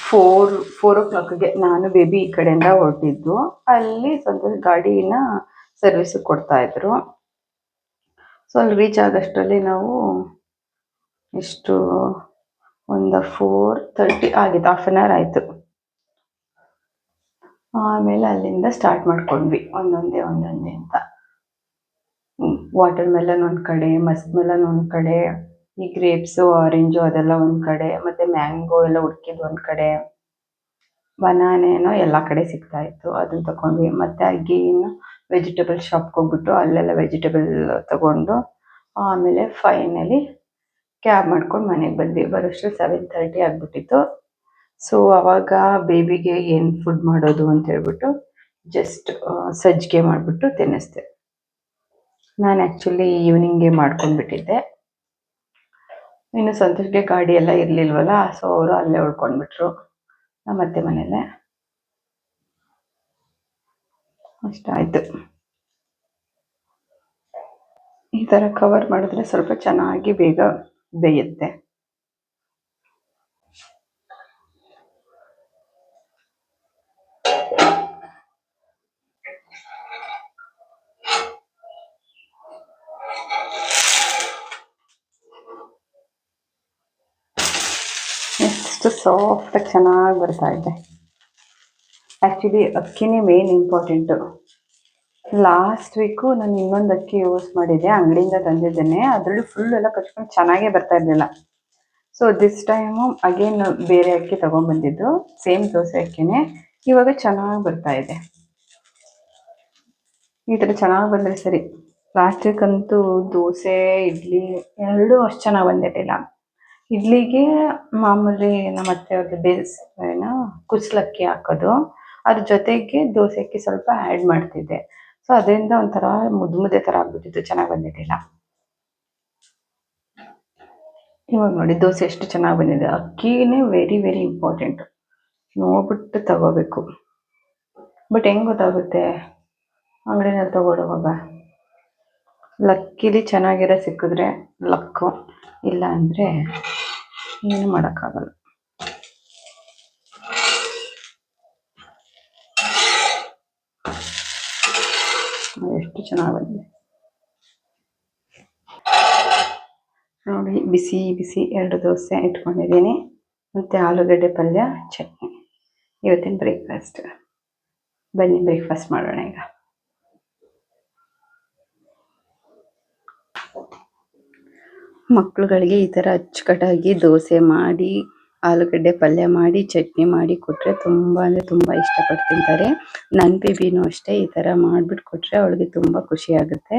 4 o'clockಗೆ ನಾನು ಬೇಬಿ ಈ ಕಡೆಯಿಂದ ಹೊರಟಿದ್ದು. ಅಲ್ಲಿ ಸ್ವಲ್ಪ ಗಾಡಿನ ಸರ್ವಿಸಿಗೆ ಕೊಡ್ತಾಯಿದ್ರು. ಸೊ ಅಲ್ಲಿ ರೀಚ್ ಆಗೋಷ್ಟರಲ್ಲಿ ನಾವು ಎಷ್ಟು ಒಂದು 4:30 ಆಗಿತ್ತು. 1/2 hour ಆಯಿತು. ಆಮೇಲೆ ಅಲ್ಲಿಂದ ಸ್ಟಾರ್ಟ್ ಮಾಡ್ಕೊಂಡ್ವಿ ಒಂದೊಂದೇ ಅಂತ. ವಾಟರ್ ಮೆಲನ್ ಒಂದು ಕಡೆ, ಮಸ್ಕ್ ಮೆಲನ್ ಒಂದು ಕಡೆ, ಈ ಗ್ರೇಪ್ಸು, ಆರೆಂಜು ಅದೆಲ್ಲ ಒಂದು ಕಡೆ, ಮತ್ತು ಮ್ಯಾಂಗೋ ಎಲ್ಲ ಹುಡ್ಕಿದ್ದು ಒಂದು ಕಡೆ, ಬನಾನೇನೋ ಎಲ್ಲ ಕಡೆ ಸಿಗ್ತಾಯಿತ್ತು. ಅದನ್ನು ತಗೊಂಡ್ವಿ. ಮತ್ತು ಅಗೇನ್ ವೆಜಿಟೇಬಲ್ ಶಾಪ್ಗೆ ಹೋಗ್ಬಿಟ್ಟು ಅಲ್ಲೆಲ್ಲ ವೆಜಿಟೇಬಲ್ ತಗೊಂಡು ಆಮೇಲೆ ಫೈನಲಿ ಕ್ಯಾಬ್ ಮಾಡ್ಕೊಂಡು ಮನೆಗೆ ಬಂದ್ವಿ. ಬರೋಷ್ಟು 7:30 ಆಗಿಬಿಟ್ಟಿತ್ತು. ಸೊ ಆವಾಗ ಬೇಬಿಗೆ ಏನು ಫುಡ್ ಮಾಡೋದು ಅಂತ ಹೇಳ್ಬಿಟ್ಟು ಜಸ್ಟ್ ಸಜ್ಜಿಗೆ ಮಾಡಿಬಿಟ್ಟು ತಿನ್ನಿಸ್ದೆ. ನಾನು ಆ್ಯಕ್ಚುಲಿ ಈವ್ನಿಂಗೇ ಮಾಡ್ಕೊಂಡ್ಬಿಟ್ಟಿದ್ದೆ. ಇನ್ನು ಸಂತೋಷ್ಗೆ ಗಾಡಿ ಎಲ್ಲ ಇರಲಿಲ್ವಲ್ಲ, ಸೊ ಅವರು ಅಲ್ಲೇ ಉಳ್ಕೊಂಡ್ಬಿಟ್ರು ನಮ್ಮ ಅತ್ತೆ ಮನೆಯಲ್ಲೇ. ಅಷ್ಟಾಯಿತು. ಈ ಥರ ಕವರ್ ಮಾಡಿದ್ರೆ ಸ್ವಲ್ಪ ಚೆನ್ನಾಗಿ ಬೇಗ ಬೇಯುತ್ತೆ. ಎಷ್ಟು ಸಾಫ್ಟಾಗಿ ಚೆನ್ನಾಗಿ ಬರ್ತಾ ಇದೆ. ಆ್ಯಕ್ಚುಲಿ ಅಕ್ಕಿನೇ ಮೇನ್ ಇಂಪಾರ್ಟೆಂಟು. ಲಾಸ್ಟ್ ವೀಕು ನಾನು ಇನ್ನೊಂದು ಅಕ್ಕಿ ಯೂಸ್ ಮಾಡಿದ್ದೆ, ಅಂಗಡಿಯಿಂದ ತಂದಿದ್ದೇನೆ. ಅದರಲ್ಲಿ ಫುಲ್ ಎಲ್ಲ ಕಚ್ಕೊಂಡು ಚೆನ್ನಾಗೇ ಬರ್ತಾ ಇರಲಿಲ್ಲ. ಸೊ ದಿಸ್ ಟೈಮು ಅಗೇನ್ ಬೇರೆ ಅಕ್ಕಿ ತೊಗೊಂಡ್ಬಂದಿದ್ದು, ಸೇಮ್ ದೋಸೆ ಅಕ್ಕಿನೇ. ಇವಾಗ ಚೆನ್ನಾಗಿ ಬರ್ತಾ ಇದೆ. ಈ ಥರ ಚೆನ್ನಾಗಿ ಬಂದರೆ ಸರಿ. ಲಾಸ್ಟ್ ವೀಕಂತೂ ದೋಸೆ ಇಡ್ಲಿ ಎರಡೂ ಅಷ್ಟು ಚೆನ್ನಾಗಿ ಬಂದಿರಲಿಲ್ಲ. ಇಡ್ಲಿಗೆ ಮಾಮೂಲಿ ನಮ್ಮ ಅತ್ತೆಯವ್ರದ್ದು ಏನು ಕುಚ್ಚಲಕ್ಕಿ ಹಾಕೋದು, ಅದ್ರ ಜೊತೆಗೆ ದೋಸೆ ಅಕ್ಕಿ ಸ್ವಲ್ಪ ಆ್ಯಡ್ ಮಾಡ್ತಿದ್ದೆ. ಸೊ ಅದರಿಂದ ಒಂಥರ ಮುದ್ದೆ ಥರ ಆಗ್ಬಿಟ್ಟಿತ್ತು, ಚೆನ್ನಾಗಿ ಬಂದಿರಲಿಲ್ಲ. ಇವಾಗ ನೋಡಿ ದೋಸೆ ಎಷ್ಟು ಚೆನ್ನಾಗಿ ಬಂದಿದೆ. ಅಕ್ಕಿನೇ ವೆರಿ ವೆರಿ ಇಂಪಾರ್ಟೆಂಟು, ನೋಡ್ಬಿಟ್ಟು ತಗೋಬೇಕು. ಬಟ್ ಹೆಂಗೆ ಗೊತ್ತಾಗುತ್ತೆ ಅಂಗಡಿನಲ್ಲಿ ತಗೊಳ್ಳೋವಾಗ? ಲಕ್ಕಿಲಿ ಚೆನ್ನಾಗಿರೋ ಸಿಕ್ಕಿದ್ರೆ ಲಕ್ಕು, ಇಲ್ಲ ಅಂದರೆ ಏನು ಮಾಡೋಕ್ಕಾಗಲ್ಲ. ಎಷ್ಟು ಚೆನ್ನಾಗಿ ಬಂದಿದೆ ನೋಡಿ. ಬಿಸಿ ಬಿಸಿ 2 ದೋಸೆ ಇಟ್ಕೊಂಡಿದ್ದೀನಿ, ಮತ್ತು ಆಲೂಗಡ್ಡೆ ಪಲ್ಯ, ಚಟ್ನಿ. ಇವತ್ತಿನ ಬ್ರೇಕ್ಫಾಸ್ಟ್. ಬನ್ನಿ ಬ್ರೇಕ್ಫಾಸ್ಟ್ ಮಾಡೋಣ ಈಗ. ಮಕ್ಕಳುಗಳಿಗೆ ಈ ಥರ ಅಚ್ಚುಕಟ್ಟಾಗಿ ದೋಸೆ ಮಾಡಿ, ಆಲೂಗಡ್ಡೆ ಪಲ್ಯ ಮಾಡಿ, ಚಟ್ನಿ ಮಾಡಿ ಕೊಟ್ಟರೆ ತುಂಬ ಅಂದರೆ ತುಂಬ ಇಷ್ಟಪಟ್ಟು ತಿಂತಾರೆ. ನನ್ನ ಬೇಬಿನೂ ಅಷ್ಟೇ, ಈ ಥರ ಮಾಡಿಬಿಟ್ಟು ಕೊಟ್ಟರೆ ಅವಳಿಗೆ ತುಂಬ ಖುಷಿಯಾಗುತ್ತೆ.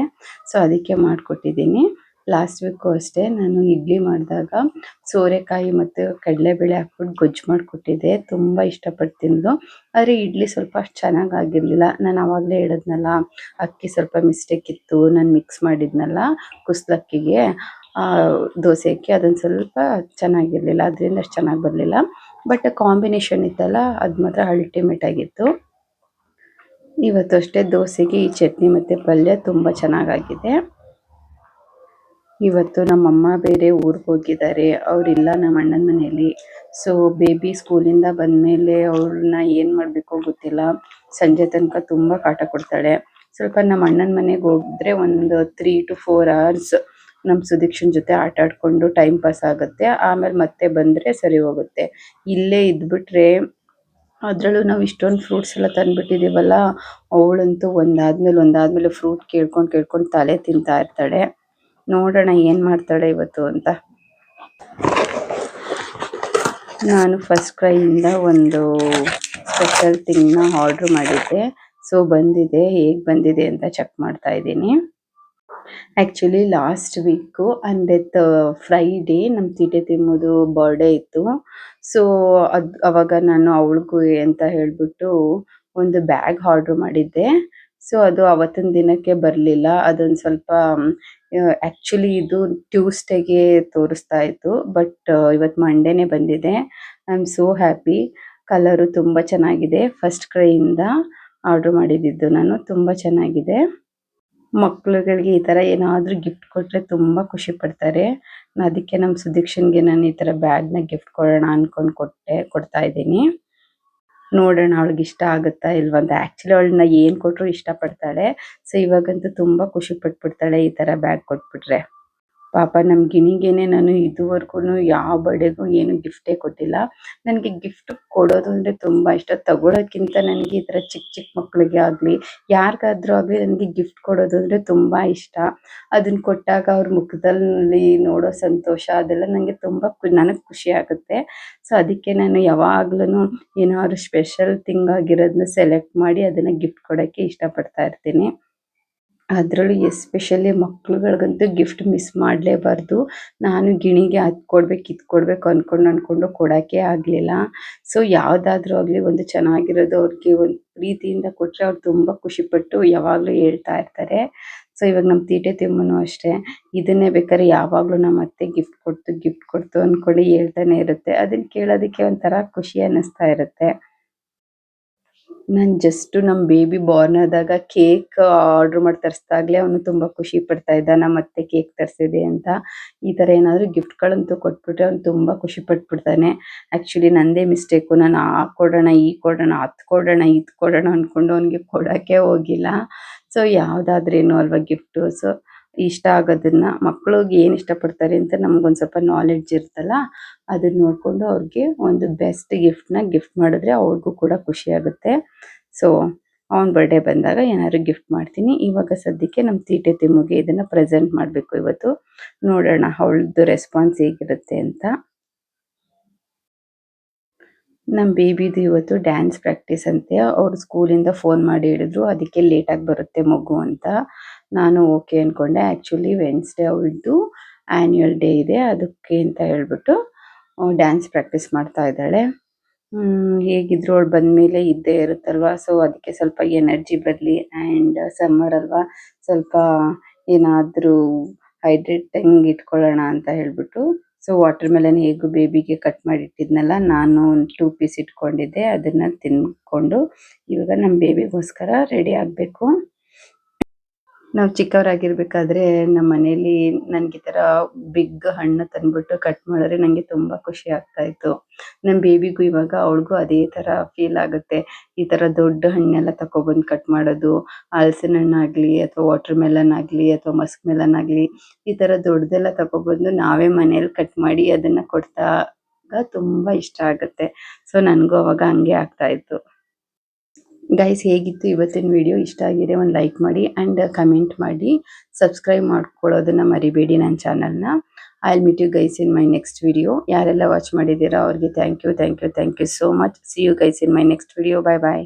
ಸೊ ಅದಕ್ಕೆ ಮಾಡಿಕೊಟ್ಟಿದ್ದೀನಿ. ಲಾಸ್ಟ್ ವೀಕು ಅಷ್ಟೇ ನಾನು ಇಡ್ಲಿ ಮಾಡಿದಾಗ ಸೋರೆಕಾಯಿ ಮತ್ತು ಕಡಲೆಬೇಳೆ ಹಾಕ್ಬಿಟ್ಟು ಗೊಜ್ಜು ಮಾಡಿಕೊಟ್ಟಿದ್ದೆ. ತುಂಬ ಇಷ್ಟಪಟ್ಟು ತಿಂದು. ಆದರೆ ಇಡ್ಲಿ ಸ್ವಲ್ಪ ಅಷ್ಟು ಚೆನ್ನಾಗಾಗಿರಲಿಲ್ಲ. ನಾನು ಆವಾಗಲೇ ಹೇಳಿದ್ನಲ್ಲ, ಅಕ್ಕಿ ಸ್ವಲ್ಪ ಮಿಸ್ಟೇಕ್ ಇತ್ತು. ನಾನು ಮಿಕ್ಸ್ ಮಾಡಿದ್ನಲ್ಲ ಕುಚ್ಚಲಕ್ಕಿಗೆ ದೋಸೆ ಅಕ್ಕಿ, ಅದೊಂದು ಸ್ವಲ್ಪ ಚೆನ್ನಾಗಿರಲಿಲ್ಲ, ಅದರಿಂದ ಅಷ್ಟು ಚೆನ್ನಾಗಿ ಬರಲಿಲ್ಲ. ಬಟ್ ಕಾಂಬಿನೇಷನ್ ಇತ್ತಲ್ಲ, ಅದು ಮಾತ್ರ ಅಲ್ಟಿಮೇಟ್ ಆಗಿತ್ತು. ಇವತ್ತು ಅಷ್ಟೇ ದೋಸೆಗೆ ಈ ಚಟ್ನಿ ಮತ್ತು ಪಲ್ಯ ತುಂಬ ಚೆನ್ನಾಗಾಗಿದೆ. ಇವತ್ತು ನಮ್ಮಮ್ಮ ಬೇರೆ ಊರಿಗೆ ಹೋಗಿದ್ದಾರೆ, ಅವರಿಲ್ಲ ನಮ್ಮ ಅಣ್ಣನ ಮನೆಯಲ್ಲಿ. ಸೊ ಬೇಬಿ ಸ್ಕೂಲಿಂದ ಬಂದಮೇಲೆ ಅವ್ರನ್ನ ಏನು ಮಾಡಬೇಕೋ ಗೊತ್ತಿಲ್ಲ, ಸಂಜೆ ತನಕ ತುಂಬ ಕಾಟ ಕೊಡ್ತಾಳೆ. ಸ್ವಲ್ಪ ನಮ್ಮ ಅಣ್ಣನ ಮನೆಗೆ ಹೋಗಿದ್ರೆ ಒಂದು 3 to 4 hours ನಮ್ಮ ಸುದೀಕ್ಷನ್ ಜೊತೆ ಆಟ ಆಡಿಕೊಂಡು ಟೈಮ್ ಪಾಸ್ ಆಗುತ್ತೆ. ಆಮೇಲೆ ಮತ್ತೆ ಬಂದರೆ ಸರಿ ಹೋಗುತ್ತೆ. ಇಲ್ಲೇ ಇದ್ಬಿಟ್ರೆ, ಅದರಲ್ಲೂ ನಾವು ಇಷ್ಟೊಂದು ಫ್ರೂಟ್ಸ್ ಎಲ್ಲ ತಂದುಬಿಟ್ಟಿದ್ದೀವಲ್ಲ, ಅವಳಂತೂ ಒಂದಾದ್ಮೇಲೆ ಫ್ರೂಟ್ ಕೇಳ್ಕೊಂಡು ತಲೆ ತಿಂತಾ ಇರ್ತಾಳೆ. ನೋಡೋಣ ಏನು ಮಾಡ್ತಾಳೆ ಇವತ್ತು ಅಂತ. ನಾನು ಫಸ್ಟ್ ಕ್ರೈಯಿಂದ ಒಂದು ಸ್ಪೆಷಲ್ ಥಿಂಗ್ನ ಆರ್ಡ್ರ್ ಮಾಡಿದ್ದೆ. ಸೊ ಬಂದಿದೆ, ಹೇಗೆ ಬಂದಿದೆ ಅಂತ ಚೆಕ್ ಮಾಡ್ತಾ ಇದ್ದೀನಿ. ಆ್ಯಕ್ಚುಲಿ ಲಾಸ್ಟ್ ವೀಕು ಅಂದರೆ ಫ್ರೈಡೇ ನಮ್ಮ ತೀಟೆ ತಿಮ್ಮೋದು ಬರ್ಡೇ ಇತ್ತು. ಸೊ ಅವಾಗ ನಾನು ಅವಳಿಗೂ ಅಂತ ಹೇಳಿಬಿಟ್ಟು ಒಂದು ಬ್ಯಾಗ್ ಆರ್ಡ್ರ್ ಮಾಡಿದ್ದೆ. ಸೊ ಅದು ಅವತ್ತಿನ ದಿನಕ್ಕೆ ಬರಲಿಲ್ಲ. ಅದೊಂದು ಸ್ವಲ್ಪ ಆ್ಯಕ್ಚುಲಿ ಇದು ಟ್ಯೂಸ್ಡೇಗೆ ತೋರಿಸ್ತಾ ಇತ್ತು, ಬಟ್ ಇವತ್ತು ಮಂಡೇನೇ ಬಂದಿದೆ. I am so happy. Colour ತುಂಬ ಚೆನ್ನಾಗಿದೆ. ಫಸ್ಟ್ ಕ್ರೈಯಿಂದ ಆರ್ಡ್ರ್ ಮಾಡಿದ್ದು ನಾನು, ತುಂಬ ಚೆನ್ನಾಗಿದೆ. ಮಕ್ಕಳುಗಳಿಗೆ ಈ ಥರ ಏನಾದರೂ ಗಿಫ್ಟ್ ಕೊಟ್ಟರೆ ತುಂಬ ಖುಷಿ ಪಡ್ತಾರೆ. ಅದಕ್ಕೆ ನಮ್ಮ ಸುದೀಕ್ಷನ್ಗೆ ನಾನು ಈ ಥರ ಬ್ಯಾಗ್ನ ಗಿಫ್ಟ್ ಕೊಡೋಣ ಅಂದ್ಕೊಂಡು ಕೊಡ್ತಾ ಇದ್ದೀನಿ. ನೋಡೋಣ ಅವಳಿಗೆ ಇಷ್ಟ ಆಗುತ್ತಾ ಇಲ್ವಾ ಅಂತ. ಆ್ಯಕ್ಚುಲಿ ಅವಳನ್ನ ಏನು ಕೊಟ್ಟರು ಇಷ್ಟಪಡ್ತಾಳೆ. ಸೊ ಇವಾಗಂತೂ ತುಂಬ ಖುಷಿ ಪಟ್ಬಿಡ್ತಾಳೆ ಈ ಥರ ಬ್ಯಾಗ್ ಕೊಟ್ಬಿಟ್ರೆ. ಪಾಪ ನಮ್ಮ ಗಿಣಿಗೇನೆ ನಾನು ಇದುವರೆಗೂ ಯಾವ ಬರ್ಡೇಗೂ ಏನು ಗಿಫ್ಟೇ ಕೊಟ್ಟಿಲ್ಲ. ನನಗೆ ಗಿಫ್ಟ್ ಕೊಡೋದು ಅಂದರೆ ತುಂಬ ಇಷ್ಟ. ತಗೊಳ್ಳೋಕ್ಕಿಂತ ನನಗೆ ಈ ಥರ ಚಿಕ್ಕ ಮಕ್ಕಳಿಗೆ ಆಗಲಿ ಯಾರಿಗಾದ್ರೂ ಆಗಲಿ ನನಗೆ ಗಿಫ್ಟ್ ಕೊಡೋದು ಅಂದರೆ ತುಂಬ ಇಷ್ಟ. ಅದನ್ನು ಕೊಟ್ಟಾಗ ಅವ್ರ ಮುಖದಲ್ಲಿ ನೋಡೋ ಸಂತೋಷ ಅದೆಲ್ಲ ನನಗೆ ತುಂಬ ನನಗೆ ಖುಷಿ ಆಗುತ್ತೆ. ಸೊ ಅದಕ್ಕೆ ನಾನು ಯಾವಾಗ್ಲೂ ಏನಾದ್ರು ಸ್ಪೆಷಲ್ ಥಿಂಗ್ ಆಗಿರೋದನ್ನ ಸೆಲೆಕ್ಟ್ ಮಾಡಿ ಅದನ್ನು ಗಿಫ್ಟ್ ಕೊಡೋಕ್ಕೆ ಇಷ್ಟಪಡ್ತಾ ಇರ್ತೀನಿ. ಅದರಲ್ಲೂ ಎಸ್ಪೆಷಲಿ ಮಕ್ಳುಗಳಿಗಂತೂ ಗಿಫ್ಟ್ ಮಿಸ್ ಮಾಡಲೇಬಾರ್ದು. ನಾನು ಗಿಣಿಗೆ ಅದು ಕೊಡಬೇಕು ಇದು ಕೊಡಬೇಕು ಅಂದ್ಕೊಂಡು ಕೊಡೋಕ್ಕೆ ಆಗಲಿಲ್ಲ. ಸೊ ಯಾವುದಾದ್ರೂ ಆಗಲಿ ಒಂದು ಚೆನ್ನಾಗಿರೋದು ಅವ್ರಿಗೆ ಒಂದು ಪ್ರೀತಿಯಿಂದ ಕೊಟ್ಟರೆ ಅವ್ರು ತುಂಬ ಖುಷಿಪಟ್ಟು ಯಾವಾಗಲೂ ಹೇಳ್ತಾ ಇರ್ತಾರೆ. ಸೊ ಇವಾಗ ನಮ್ಮ ತೀಟೆ ತಿಮ್ಮನೂ ಅಷ್ಟೇ, ಇದನ್ನೇ ಬೇಕಾದ್ರೆ ಯಾವಾಗಲೂ ನಮ್ಮ ಅತ್ತೆ ಗಿಫ್ಟ್ ಕೊಡ್ತು ಅಂದ್ಕೊಳ್ಳಿ ಹೇಳ್ತಾನೆ ಇರುತ್ತೆ. ಅದನ್ನು ಕೇಳೋದಕ್ಕೆ ಒಂಥರ ಖುಷಿ ಅನ್ನಿಸ್ತಾ ಇರುತ್ತೆ. ನಾನು ಜಸ್ಟ್ ನಮ್ಮ ಬೇಬಿ ಬಾರ್ನ್ ಆದಾಗ ಕೇಕ್ ಆರ್ಡ್ರ್ ಮಾಡಿ ತರಿಸ್ದಾಗಲೇ ಅವನು ತುಂಬ ಖುಷಿ ಪಡ್ತಾ ಇದ್ದ, ನಮ್ಮ ಅತ್ತೆ ಕೇಕ್ ತರಿಸಿದೆ ಅಂತ. ಈ ಥರ ಏನಾದರೂ ಗಿಫ್ಟ್ಗಳಂತೂ ಕೊಟ್ಬಿಟ್ರೆ ಅವ್ನು ತುಂಬ ಖುಷಿ ಪಟ್ಬಿಡ್ತಾನೆ. ಆ್ಯಕ್ಚುಲಿ ನನ್ನದೇ ಮಿಸ್ಟೇಕು, ನಾನು ಕೊಡೋಣ ಕೊಡೋಣ ಅದು ಕೊಡೋಣ ಇದು ಕೊಡೋಣ ಅಂದ್ಕೊಂಡು ಅವನಿಗೆ ಕೊಡೋಕ್ಕೆ ಹೋಗಿಲ್ಲ. ಸೊ ಯಾವುದಾದ್ರೇನು ಅಲ್ವಾ ಗಿಫ್ಟು. ಸೊ ಇಷ್ಟ ಆಗೋದನ್ನು ಮಕ್ಳಿಗೆ ಏನು ಇಷ್ಟಪಡ್ತಾರೆ ಅಂತ ನಮಗೊಂದು ಸ್ವಲ್ಪ ನಾಲೆಡ್ಜ್ ಇರುತ್ತಲ್ಲ, ಅದನ್ನ ನೋಡಿಕೊಂಡು ಅವ್ರಿಗೆ ಒಂದು ಬೆಸ್ಟ್ ಗಿಫ್ಟ್ ಮಾಡಿದ್ರೆ ಅವ್ರಿಗೂ ಕೂಡ ಖುಷಿ ಆಗುತ್ತೆ. ಸೊ ಅವ್ನ ಬರ್ಡೇ ಬಂದಾಗ ಏನಾದ್ರು ಗಿಫ್ಟ್ ಮಾಡ್ತೀನಿ. ಇವಾಗ ಸದ್ಯಕ್ಕೆ ನಮ್ಮ ತೀಟೆ ತಿಮ್ಮುಗೆ ಇದನ್ನು ಪ್ರೆಸೆಂಟ್ ಮಾಡಬೇಕು ಇವತ್ತು. ನೋಡೋಣ ಅವಳದ್ದು ರೆಸ್ಪಾನ್ಸ್ ಹೇಗಿರುತ್ತೆ ಅಂತ. ನಮ್ಮ ಬೇಬಿದು ಇವತ್ತು ಡ್ಯಾನ್ಸ್ ಪ್ರಾಕ್ಟೀಸ್ ಅಂತೆ. ಅವ್ರು ಸ್ಕೂಲಿಂದ ಫೋನ್ ಮಾಡಿ ಹೇಳಿದ್ರು, ಅದಕ್ಕೆ ಲೇಟಾಗಿ ಬರುತ್ತೆ ಮಗು ಅಂತ. ನಾನು ಓಕೆ ಅಂದ್ಕೊಂಡೆ. ಆ್ಯಕ್ಚುಲಿ ವೆನ್ಸ್ಡೇ ಅವಳದು ಆ್ಯನ್ಯುವಲ್ ಡೇ ಇದೆ, ಅದಕ್ಕೆ ಅಂತ ಹೇಳ್ಬಿಟ್ಟು ಡ್ಯಾನ್ಸ್ ಪ್ರಾಕ್ಟೀಸ್ ಮಾಡ್ತಾ ಇದ್ದಾಳೆ. ಹೇಗಿದ್ರು ಅವಳು ಬಂದಮೇಲೆ ಇದ್ದೇ ಇರುತ್ತಲ್ವ, ಸೊ ಅದಕ್ಕೆ ಸ್ವಲ್ಪ ಎನರ್ಜಿ ಬರಲಿ. ಆ್ಯಂಡ್ ಸಮ್ಮರ್ ಅಲ್ವಾ, ಸ್ವಲ್ಪ ಏನಾದರೂ ಹೈಡ್ರೇಟಿಂಗ್ ಇಟ್ಕೊಳ್ಳೋಣ ಅಂತ ಹೇಳ್ಬಿಟ್ಟು. ಸೊ ವಾಟರ್ ಮೆಲನ್ ಹೇಗೂ ಬೇಬಿಗೆ ಕಟ್ ಮಾಡಿ ಇಟ್ಟಿದ್ನಲ್ಲ, ನಾನು ಒಂದು 2 ಪೀಸ್ ಇಟ್ಕೊಂಡಿದ್ದೆ, ಅದನ್ನು ತಿಂದ್ಕೊಂಡು ಇವಾಗ ನಮ್ಮ ಬೇಬಿಗೋಸ್ಕರ ರೆಡಿ ಆಗಬೇಕು. ನಾವು ಚಿಕ್ಕವರಾಗಿರ್ಬೇಕಾದ್ರೆ ನಮ್ಮ ಮನೇಲಿ ನನಗೆ ಈ ಥರ ಬಿಗ್ ಹಣ್ಣು ತಂದ್ಬಿಟ್ಟು ಕಟ್ ಮಾಡಿದ್ರೆ ನನಗೆ ತುಂಬ ಖುಷಿ ಆಗ್ತಾ ಇತ್ತು. ನಮ್ಮ ಬೇಬಿಗೂ ಇವಾಗ ಅವಳಿಗೂ ಅದೇ ಥರ ಫೀಲ್ ಆಗುತ್ತೆ. ಈ ಥರ ದೊಡ್ಡ ಹಣ್ಣೆಲ್ಲ ತಗೊಬಂದು ಕಟ್ ಮಾಡೋದು, ಹಲಸಿನ ಹಣ್ಣಾಗಲಿ ಅಥವಾ ವಾಟರ್ ಮೆಲನ್ ಆಗಲಿ ಅಥವಾ ಮಸ್ಕ್ ಮೆಲನ್ ಆಗಲಿ, ಈ ಥರ ದೊಡ್ಡದೆಲ್ಲ ತಗೊಬಂದು ನಾವೇ ಮನೇಲಿ ಕಟ್ ಮಾಡಿ ಅದನ್ನು ಕೊಡ್ದಾಗ ತುಂಬ ಇಷ್ಟ ಆಗುತ್ತೆ. ಸೊ ನನಗೂ ಅವಾಗ ಹಂಗೆ ಆಗ್ತಾ ಇತ್ತು. ಗೈಸ್, ಹೇಗಿತ್ತು ಇವತ್ತಿನ ವಿಡಿಯೋ? ಇಷ್ಟ ಆಗಿದೆ ಒಂದು ಲೈಕ್ ಮಾಡಿ ಆ್ಯಂಡ್ ಕಮೆಂಟ್ ಮಾಡಿ. ಸಬ್ಸ್ಕ್ರೈಬ್ ಮಾಡ್ಕೊಳ್ಳೋದನ್ನು ಮರಿಬೇಡಿ ನನ್ನ ಚಾನಲ್ನ. I will meet you guys in my next video. ಯಾರೆಲ್ಲ ವಾಚ್ ಮಾಡಿದ್ದೀರಾ ಅವ್ರಿಗೆ thank you so much. See you guys in my next video. Bye bye.